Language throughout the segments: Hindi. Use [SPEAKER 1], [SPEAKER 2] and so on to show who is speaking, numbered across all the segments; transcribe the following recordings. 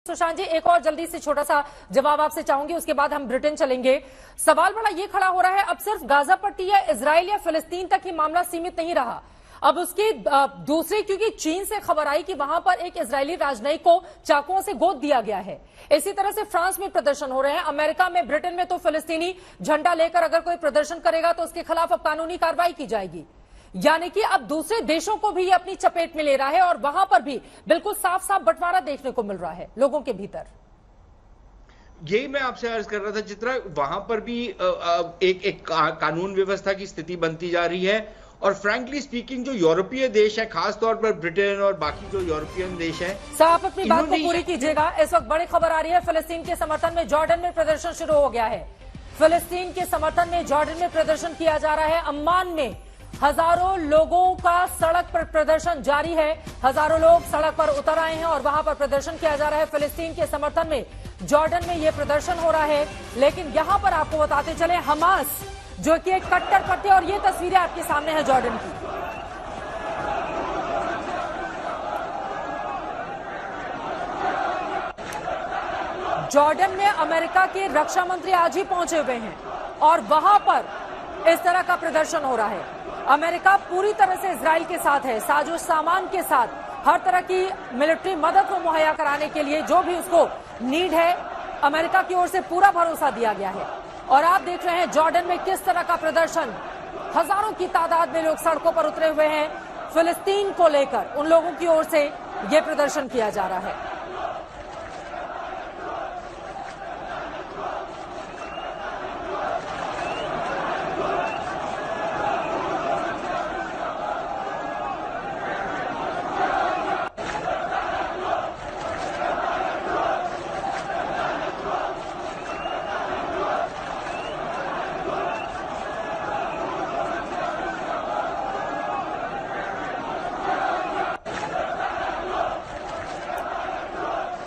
[SPEAKER 1] सुशांत जी, एक और जल्दी से छोटा सा जवाब आपसे चाहूंगी, उसके बाद हम ब्रिटेन चलेंगे। सवाल बड़ा ये खड़ा हो रहा है, अब सिर्फ गाजा पट्टी या इजराइल या फिलिस्तीन तक ही मामला सीमित नहीं रहा। अब उसकी दूसरी, क्योंकि चीन से खबर आई कि वहां पर एक इजरायली राजनयिक को चाकुओं से गोद दिया गया है। इसी तरह से फ्रांस में प्रदर्शन हो रहे हैं, अमेरिका में, ब्रिटेन में तो फिलिस्तीनी झंडा लेकर अगर कोई प्रदर्शन करेगा तो उसके खिलाफ अब कानूनी कार्रवाई की जाएगी। यानी कि अब दूसरे देशों को भी ये अपनी चपेट में ले रहा है और वहां पर भी बिल्कुल साफ साफ बंटवारा देखने को मिल रहा है लोगों के भीतर।
[SPEAKER 2] यही मैं आपसे अर्ज कर रहा था चित्रा, वहां पर भी एक कानून व्यवस्था की स्थिति बनती जा रही है। और फ्रैंकली स्पीकिंग, जो यूरोपीय देश है, खासतौर पर ब्रिटेन और बाकी जो यूरोपियन देश है,
[SPEAKER 1] साहब अपनी बात को पूरी कीजिएगा। इस वक्त बड़ी खबर आ रही है, फिलिस्तीन के समर्थन में जॉर्डन में प्रदर्शन शुरू हो गया है। फिलिस्तीन के समर्थन में जॉर्डन में प्रदर्शन किया जा रहा है। अम्मान में हजारों लोगों का सड़क पर प्रदर्शन जारी है। हजारों लोग सड़क पर उतर आए हैं और वहां पर प्रदर्शन किया जा रहा है फिलिस्तीन के समर्थन में। जॉर्डन में यह प्रदर्शन हो रहा है, लेकिन यहां पर आपको बताते चले, हमास जो कि एक कट्टरपंथी, और ये तस्वीरें आपके सामने है जॉर्डन की। जॉर्डन में अमेरिका के रक्षा मंत्री आज ही पहुंचे हुए हैं और वहां पर इस तरह का प्रदर्शन हो रहा है। अमेरिका पूरी तरह से इजराइल के साथ है, साजो सामान के साथ, हर तरह की मिलिट्री मदद को मुहैया कराने के लिए जो भी उसको नीड है, अमेरिका की ओर से पूरा भरोसा दिया गया है। और आप देख रहे हैं जॉर्डन में किस तरह का प्रदर्शन, हजारों की तादाद में लोग सड़कों पर उतरे हुए हैं। फिलिस्तीन को लेकर उन लोगों की ओर से यह प्रदर्शन किया जा रहा है।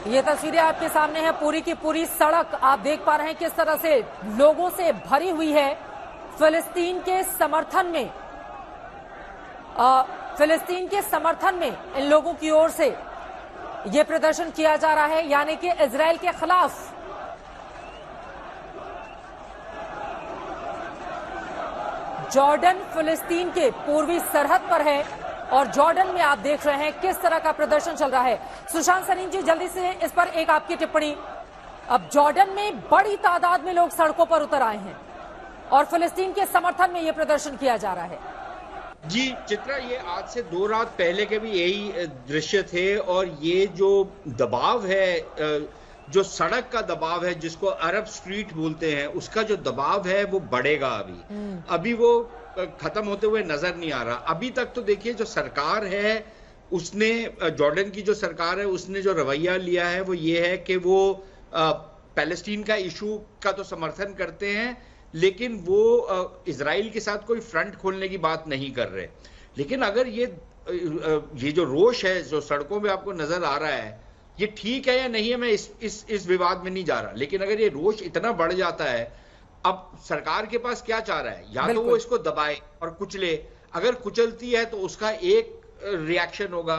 [SPEAKER 1] ये तस्वीरें आपके सामने है, पूरी की पूरी सड़क आप देख पा रहे हैं किस तरह से लोगों से भरी हुई है। फिलिस्तीन के समर्थन में इन लोगों की ओर से ये प्रदर्शन किया जा रहा है, यानी कि इजराइल के खिलाफ। जॉर्डन फिलिस्तीन के पूर्वी सरहद पर है और जॉर्डन में आप देख रहे हैं किस तरह का प्रदर्शन चल रहा है। सुशांत सरीन जी, जल्दी से इस पर एक आपकी टिप्पणी। अब जॉर्डन में बड़ी तादाद में लोग सड़कों पर उतर आए हैं और फिलिस्तीन के समर्थन में यह प्रदर्शन किया जा रहा है।
[SPEAKER 2] जी चित्रा, ये आज से 2 रात पहले के भी यही दृश्य थे। और ये जो दबाव है, जो सड़क का दबाव है, जिसको अरब स्ट्रीट बोलते हैं, उसका जो दबाव है वो बढ़ेगा। अभी वो खत्म होते हुए नजर नहीं आ रहा। अभी तक तो देखिए, जो सरकार है उसने, जॉर्डन की जो सरकार है उसने जो रवैया लिया है वो ये है कि वो पैलेस्टीन का इशू का तो समर्थन करते हैं, लेकिन वो इजराइल के साथ कोई फ्रंट खोलने की बात नहीं कर रहे। लेकिन अगर ये जो रोष है जो सड़कों में आपको नजर आ रहा है, ये ठीक है या नहीं है, मैं इस विवाद में नहीं जा रहा। लेकिन अगर ये रोष इतना बढ़ जाता है, अब सरकार के पास क्या चाह रहा है? या तो वो इसको दबाए और कुचले। अगर कुचलती है तो उसका एक रिएक्शन होगा,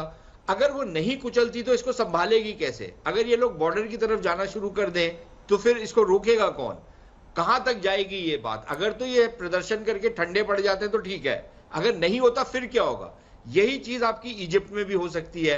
[SPEAKER 2] अगर वो नहीं कुचलती तो इसको संभालेगी कैसे? अगर ये लोग बॉर्डर की तरफ जाना शुरू कर दें तो फिर इसको रोकेगा कौन? कहां तक जाएगी ये बात? अगर तो ये प्रदर्शन करके ठंडे पड़ जाते हैं तो ठीक है, अगर नहीं होता फिर क्या होगा? यही चीज आपकी इजिप्ट में भी हो सकती है,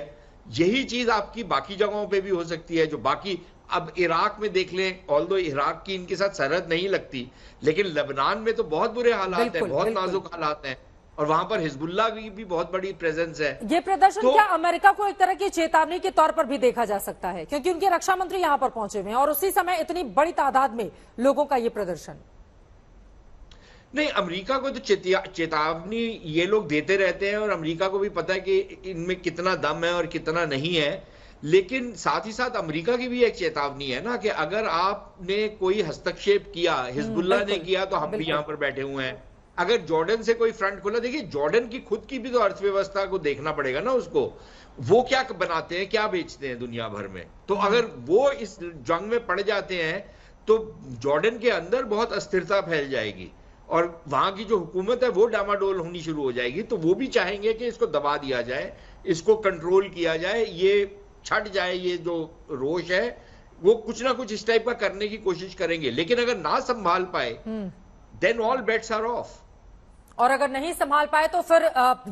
[SPEAKER 2] यही चीज आपकी बाकी जगहों पे भी हो सकती है। जो बाकी, अब इराक में देख लें, ऑल्दो इराक की इनके साथ सरहद नहीं लगती, लेकिन लेबनान में तो बहुत बुरे हालात हैं, बहुत नाजुक हालात हैं, और वहां पर हिजबुल्लाह की भी बहुत बड़ी प्रेजेंस है।
[SPEAKER 1] ये प्रदर्शन क्या अमेरिका को एक तरह की चेतावनी के तौर पर भी देखा जा सकता है, क्योंकि उनके रक्षा मंत्री यहां पर पहुंचे हुए हैं और उसी समय इतनी बड़ी तादाद में लोगों का ये प्रदर्शन?
[SPEAKER 2] नहीं, अमेरिका को तो चेतावनी ये लोग देते रहते हैं और अमेरिका को भी पता है कि इनमें कितना दम है और कितना नहीं है। लेकिन साथ ही साथ अमेरिका की भी एक चेतावनी है ना, कि अगर आपने कोई हस्तक्षेप किया, हिजबुल्लाह ने किया, तो हम भी यहां पर बैठे हुए हैं। अगर जॉर्डन से कोई फ्रंट खोला, देखिए जॉर्डन की खुद की भी तो अर्थव्यवस्था को देखना पड़ेगा ना उसको। वो क्या बनाते हैं, क्या बेचते हैं दुनिया भर में। तो अगर वो इस जंग में पड़ जाते हैं तो जॉर्डन के अंदर बहुत अस्थिरता फैल जाएगी और वहां की जो हुकूमत है वो डामाडोल होनी शुरू हो जाएगी। तो वो भी चाहेंगे कि इसको दबा दिया जाए, इसको कंट्रोल किया जाए। ये छट जाए, ये जो रोष है वो कुछ ना कुछ इस टाइप का करने की कोशिश करेंगे। लेकिन अगर ना संभाल पाए then all bets are off.
[SPEAKER 1] और अगर नहीं संभाल पाए तो फिर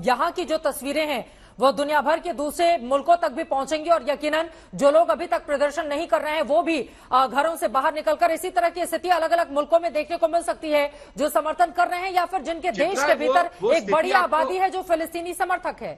[SPEAKER 1] यहां की जो तस्वीरें हैं वो दुनिया भर के दूसरे मुल्कों तक भी पहुंचेंगी और यकीनन जो लोग अभी तक प्रदर्शन नहीं कर रहे हैं वो भी घरों से बाहर निकलकर इसी तरह की स्थिति अलग अलग मुल्कों में देखने को मिल सकती है, जो समर्थन कर रहे हैं या फिर जिनके देश के भीतर एक बड़ी आबादी है जो फिलिस्तीनी समर्थक है।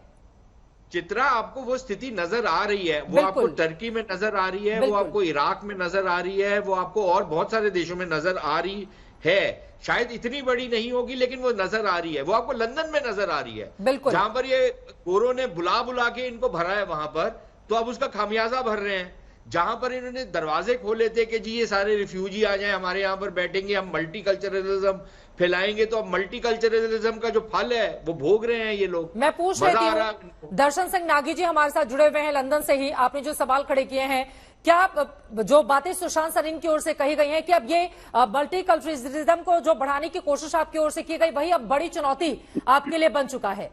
[SPEAKER 2] चित्रा, आपको वो स्थिति नजर आ रही है, वो आपको टर्की में नजर आ रही है, वो आपको इराक में नजर आ रही है, वो आपको और बहुत सारे देशों में नजर आ रही है। शायद इतनी बड़ी नहीं होगी लेकिन वो नजर आ रही है। वो आपको लंदन में नजर आ रही है, जहां पर ये गोरों ने बुला बुला के इनको भरा है वहां पर, तो अब उसका खामियाजा भर रहे हैं। जहां पर इन्होंने दरवाजे खोले थे कि जी ये सारे रिफ्यूजी आ जाएं, हमारे यहां पर बैठेंगे, हम मल्टीकल्चरलिज्म फैलाएंगे, तो अब मल्टीकल्चरलिज्म का जो फल है वो भोग रहे हैं ये लोग।
[SPEAKER 1] मैं पूछ रही हूँ, दर्शन सिंह नागी जी हमारे साथ जुड़े हुए हैं लंदन से ही। आपने जो सवाल खड़े किए हैं, क्या जो बातें सुशांत सरीन की ओर से कही गई हैं कि अब ये मल्टीकल्चरलिज्म को जो बढ़ाने की कोशिश आपकी ओर से की गई वही अब बड़ी चुनौती आपके लिए बन चुका है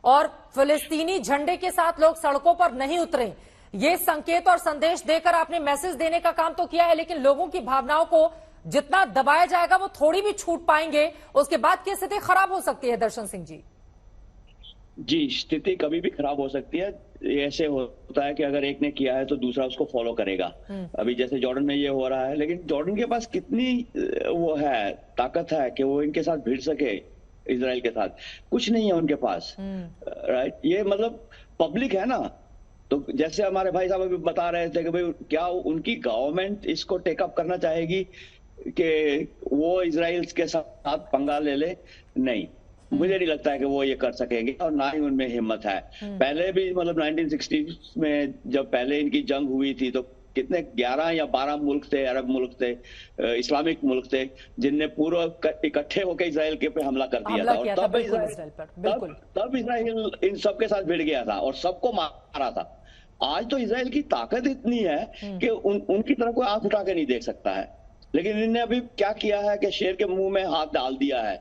[SPEAKER 1] और फिलिस्तीनी झंडे के साथ लोग सड़कों पर नहीं उतरे, ये संकेत और संदेश देकर आपने मैसेज देने का काम तो किया है, लेकिन लोगों की भावनाओं को जितना दबाया जाएगा वो थोड़ी भी छूट पाएंगे, उसके बाद की स्थिति खराब हो सकती है। दर्शन सिंह जी,
[SPEAKER 3] स्थिति कभी भी खराब हो सकती है। ऐसे होता है कि अगर एक ने किया है तो दूसरा उसको फॉलो करेगा। अभी जैसे जॉर्डन में ये हो रहा है, लेकिन जॉर्डन के पास कितनी वो है, ताकत है कि वो इनके साथ भिड़ सके, इजराइल के साथ कुछ नहीं है उनके पास। राइट, ये मतलब पब्लिक है ना। तो जैसे हमारे भाई साहब अभी बता रहे थे कि भाई क्या उनकी गवर्नमेंट इसको टेकअप करना चाहेगी कि वो इजराइल के साथ पंगा ले ले? नहीं, मुझे नहीं लगता है कि वो ये कर सकेंगे और ना ही उनमें हिम्मत है। पहले भी मतलब 1960 में जब पहले इनकी जंग हुई थी तो कितने 11 या 12 मुल्क थे, अरब मुल्क थे, इस्लामिक मुल्क थे, जिनने पूरा इकट्ठे होकर इजराइल के पे हमला कर दिया था। और तब इजराइल इन सबके साथ भिड़ गया था और सबको मारा था। आज तो इजराइल की ताकत इतनी है कि उनकी तरफ कोई आंख उठा के नहीं देख सकता है। लेकिन इन्होंने अभी क्या किया है कि शेर के मुंह में हाथ डाल दिया है।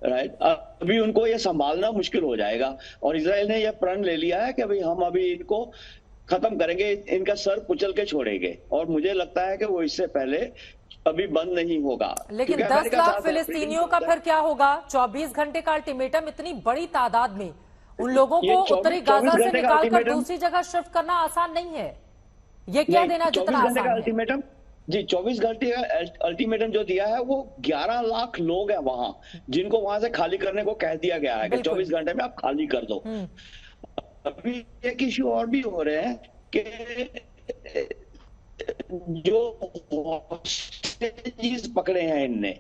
[SPEAKER 3] राइट, अभी उनको ये संभालना मुश्किल हो जाएगा और इजराइल ने यह प्रण ले लिया है कि भाई हम अभी इनको खत्म करेंगे, इनका सर कुचल के छोड़ेंगे। और मुझे लगता है कि वो इससे पहले अभी बंद नहीं होगा।
[SPEAKER 1] लेकिन 10 लाख फिलिस्तीनियों का फिर क्या होगा? 24 घंटे का अल्टीमेटम इतनी बड़ी तादाद में उन लोगों को उत्तरी गाजा से निकालकर दूसरी जगह शिफ्ट करना आसान नहीं है। ये क्या देना जितना आसान
[SPEAKER 3] अल्टीमेटम जी, 24 घंटे का अल्टीमेटम जो दिया है वो 11 लाख लोग हैं वहां, जिनको वहां से खाली करने को कह दिया गया है कि 24 घंटे में आप खाली कर दो। अभी एक इश्यू और भी हो रहे हैं कि जो पकड़े हैं इनने,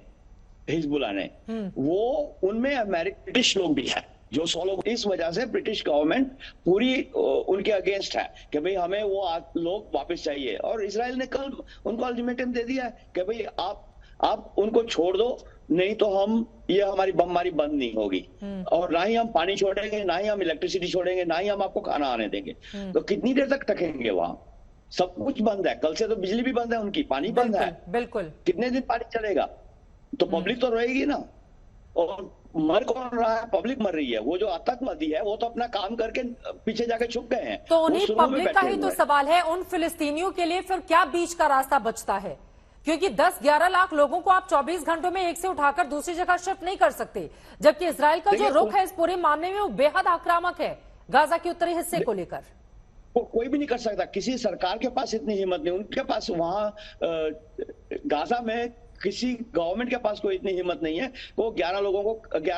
[SPEAKER 3] हिजबुल्लाह ने, वो उनमें ब्रिटिश लोग भी हैं जो 100 लोग। इस वजह से ब्रिटिश गवर्नमेंट पूरी उनके अगेंस्ट है कि भाई हमें वो लोग वापस चाहिए। और इजराइल ने कल उनको अल्टीमेटम दे दिया कि भाई आप उनको छोड़ दो, नहीं तो ये हमारी बमबारी बंद नहीं होगी और ना ही हम पानी छोड़ेंगे, ना ही हम इलेक्ट्रिसिटी छोड़ेंगे, ना ही हम आपको खाना आने देंगे। तो कितनी देर तक टकेंगे वहां? सब कुछ बंद है, कल से तो बिजली भी बंद है उनकी, पानी बंद है।
[SPEAKER 1] बिल्कुल,
[SPEAKER 3] कितने दिन पानी चलेगा? तो पब्लिक तो रहेगी ना। और मर कौन रहा है? पब्लिक मर रही है। वो जो आतंकवादी है वो तो अपना काम करके पीछे जाके छुप गए हैं।
[SPEAKER 1] तो उन्हीं पब्लिक का ही तो सवाल है, उन फिलिस्तीनियों के लिए फिर क्या बीच का रास्ता बचता है? क्योंकि 10-11 लाख लोगों को आप 24 घंटों में एक से उठाकर दूसरी जगह शिफ्ट नहीं कर सकते, जबकि इजराइल का जो रुख है इस पूरे मामले में वो बेहद आक्रामक है गाजा के उत्तरी हिस्से को लेकर।
[SPEAKER 3] वो कोई भी नहीं कर सकता, किसी सरकार के पास इतनी हिम्मत नहीं, उनके पास वहां गाजा में किसी गवर्नमेंट के पास कोई इतनी हिम्मत नहीं है वो 11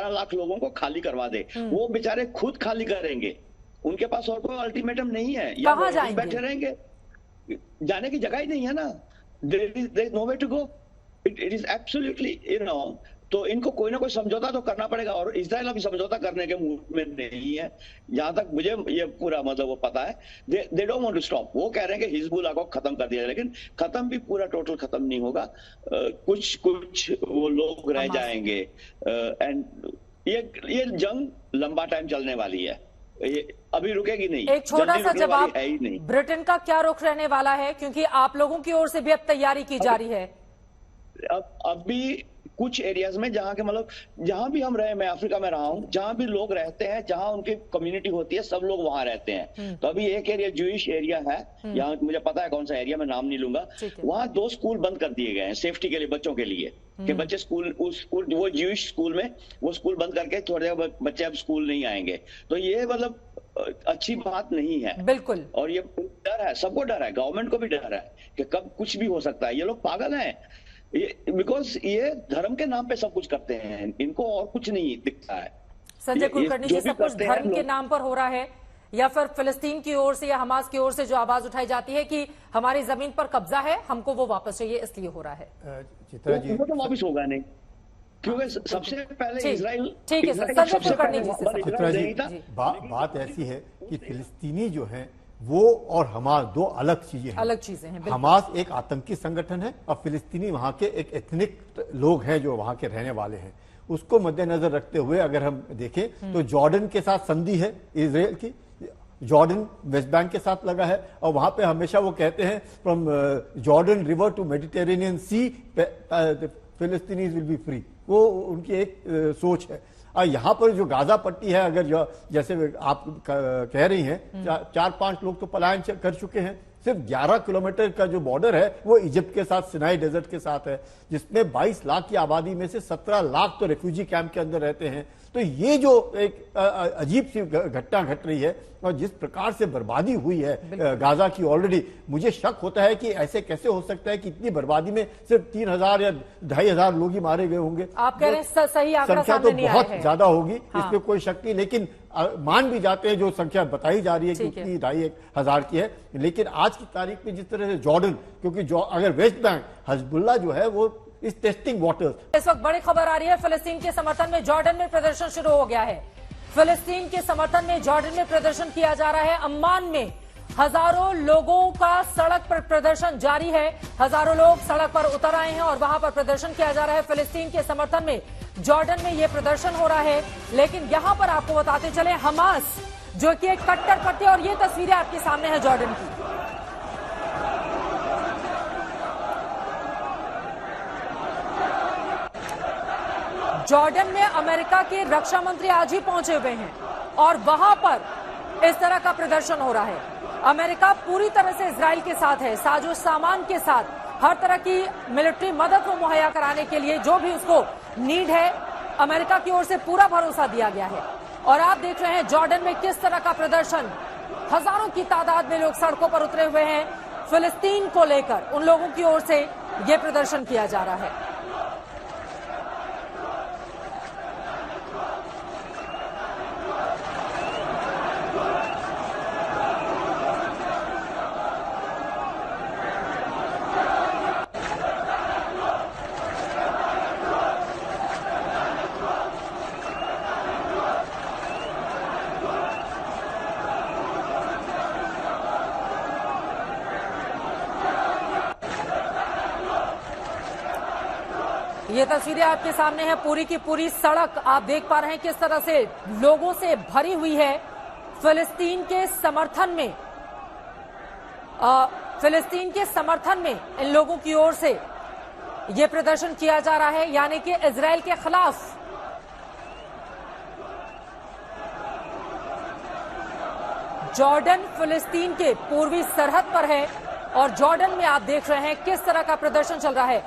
[SPEAKER 3] लाख लोगों को खाली करवा दे। वो बेचारे खुद खाली करेंगे, उनके पास और कोई अल्टीमेटम नहीं है। या बैठे रहेंगे, जाने की जगह ही नहीं है ना। there is nowhere to go. It is absolutely, तो इनको कोई ना कोई समझौता तो करना पड़ेगा और इजराइल अभी समझौता करने के मूड में नहीं है, जहां तक मुझे ये पूरा मतलब वो पता है। They don't want to stop. वो कह रहे हैं कि हिजबुल्लाह को खत्म कर दिया, लेकिन खत्म भी पूरा टोटल खत्म नहीं होगा। कुछ वो लोग रह जाएंगे एंड ये जंग लंबा टाइम चलने वाली है, ये अभी रुकेगी नहीं।
[SPEAKER 1] एक छोटा सा जवाब, ब्रिटेन का क्या रुख रहने वाला है? क्योंकि आप लोगों की ओर से भी अब तैयारी की जा रही है।
[SPEAKER 3] अब भी कुछ एरियाज में जहां के मतलब जहां भी हम रहे, मैं अफ्रीका में रहा हूं, जहां भी लोग रहते हैं, जहां उनकी कम्युनिटी होती है, सब लोग वहां रहते हैं। तो अभी एक एरिया ज्यूइश एरिया है, यहाँ मुझे पता है कौन सा एरिया, मैं नाम नहीं लूंगा। वहां 2 स्कूल बंद कर दिए गए हैं सेफ्टी के लिए, बच्चों के लिए, कि बच्चे स्कूल, उस स्कूल, वो ज्यूइश स्कूल में वो स्कूल बंद करके थोड़ी देर बच्चे अब स्कूल नहीं आएंगे। तो ये मतलब अच्छी बात नहीं है,
[SPEAKER 1] बिल्कुल।
[SPEAKER 3] और ये डर है, सबको डर है, गवर्नमेंट को भी डर है कि कब कुछ भी हो सकता है। ये लोग पागल हैं, बिकॉज ये धर्म के नाम पे सब कुछ करते हैं, इनको और कुछ नहीं दिखता है।
[SPEAKER 1] संजय कुलकर्णी जी, सब कुछ धर्म के नाम पर हो रहा है, या फिर फिलिस्तीन की ओर से या हमास की ओर से जो आवाज उठाई जाती है कि हमारी जमीन पर कब्जा है, हमको वो वापस चाहिए, इसलिए हो रहा है?
[SPEAKER 4] चित्रा जी,
[SPEAKER 3] वो तो वापस होगा नहीं, क्योंकि सबसे पहले इजराइल,
[SPEAKER 1] ठीक है सर, संजय कुलकर्णी जी से।
[SPEAKER 4] चित्रा जी, बात ऐसी है कि फिलिस्तीनी जो है वो और हमास 2 अलग चीजें हैं।
[SPEAKER 1] अलग चीजें हैं।
[SPEAKER 4] हमास एक आतंकी संगठन है और फिलिस्तीनी वहां के एक एथनिक लोग हैं जो वहां के रहने वाले हैं। उसको मद्देनजर रखते हुए अगर हम देखें तो जॉर्डन के साथ संधि है इजराइल की, जॉर्डन वेस्ट बैंक के साथ लगा है, और वहां पे हमेशा वो कहते हैं from Jordan river to Mediterranean sea Palestinians will be free, वो उनकी एक सोच है। और यहाँ पर जो गाजा पट्टी है, अगर जो जैसे आप कह रही हैं, 4-5 लोग तो पलायन कर चुके हैं। सिर्फ 11 किलोमीटर का जो बॉर्डर है वो इजिप्ट के साथ, सिनाई डेजर्ट के साथ है, जिसमें 22 लाख की आबादी में से 17 लाख तो रेफ्यूजी कैंप के अंदर रहते हैं। तो ये जो एक अजीब सी घटना घट रही है और जिस प्रकार से बर्बादी हुई है गाजा की ऑलरेडी, मुझे शक होता है कि ऐसे कैसे हो सकता है कि इतनी बर्बादी में सिर्फ 3000 या 2500 लोग ही मारे गए होंगे।
[SPEAKER 1] आप कह रहे हैं सही आंकड़ा
[SPEAKER 4] संख्या
[SPEAKER 1] सामने
[SPEAKER 4] तो
[SPEAKER 1] नहीं आया
[SPEAKER 4] बहुत
[SPEAKER 1] है।
[SPEAKER 4] ज्यादा होगी,
[SPEAKER 1] हाँ।
[SPEAKER 4] इसमें कोई शक नहीं, लेकिन मान भी जाते हैं जो संख्या बताई जा रही है कि उतनी 2500 की है। लेकिन आज की तारीख में जिस तरह से जॉर्डन, क्योंकि अगर वेस्ट बैंक हिजबुल्लाह जो है वो इस टेस्टिंग वाटर्स।
[SPEAKER 1] इस वक्त बड़ी खबर आ रही है, फिलिस्तीन के समर्थन में जॉर्डन में प्रदर्शन शुरू हो गया है। फिलिस्तीन के समर्थन में जॉर्डन में प्रदर्शन किया जा रहा है। अम्मान में हजारों लोगों का सड़क पर प्रदर्शन जारी है, हजारों लोग सड़क पर उतर आए हैं और वहां पर प्रदर्शन किया जा रहा है फिलिस्तीन के समर्थन में। जॉर्डन में यह प्रदर्शन हो रहा है, लेकिन यहां पर आपको बताते चले, हमास जो कि एक कट्टरपंथी, और ये तस्वीरें आपके सामने है जॉर्डन की। जॉर्डन में अमेरिका के रक्षा मंत्री आज ही पहुंचे हुए हैं और वहां पर इस तरह का प्रदर्शन हो रहा है। अमेरिका पूरी तरह से इजराइल के साथ है, साजो सामान के साथ, हर तरह की मिलिट्री मदद को मुहैया कराने के लिए जो भी उसको नीड है, अमेरिका की ओर से पूरा भरोसा दिया गया है। और आप देख रहे हैं जॉर्डन में किस तरह का प्रदर्शन, हजारों की तादाद में लोग सड़कों पर उतरे हुए हैं फिलिस्तीन को लेकर। उन लोगों की ओर से यह प्रदर्शन किया जा रहा है। ये तस्वीरें आपके सामने है, पूरी की पूरी सड़क आप देख पा रहे हैं किस तरह से लोगों से भरी हुई है। फिलिस्तीन के समर्थन में इन लोगों की ओर से यह प्रदर्शन किया जा रहा है, यानी कि इजराइल के खिलाफ। जॉर्डन फिलिस्तीन के पूर्वी सरहद पर है और जॉर्डन में आप देख रहे हैं किस तरह का प्रदर्शन चल रहा है।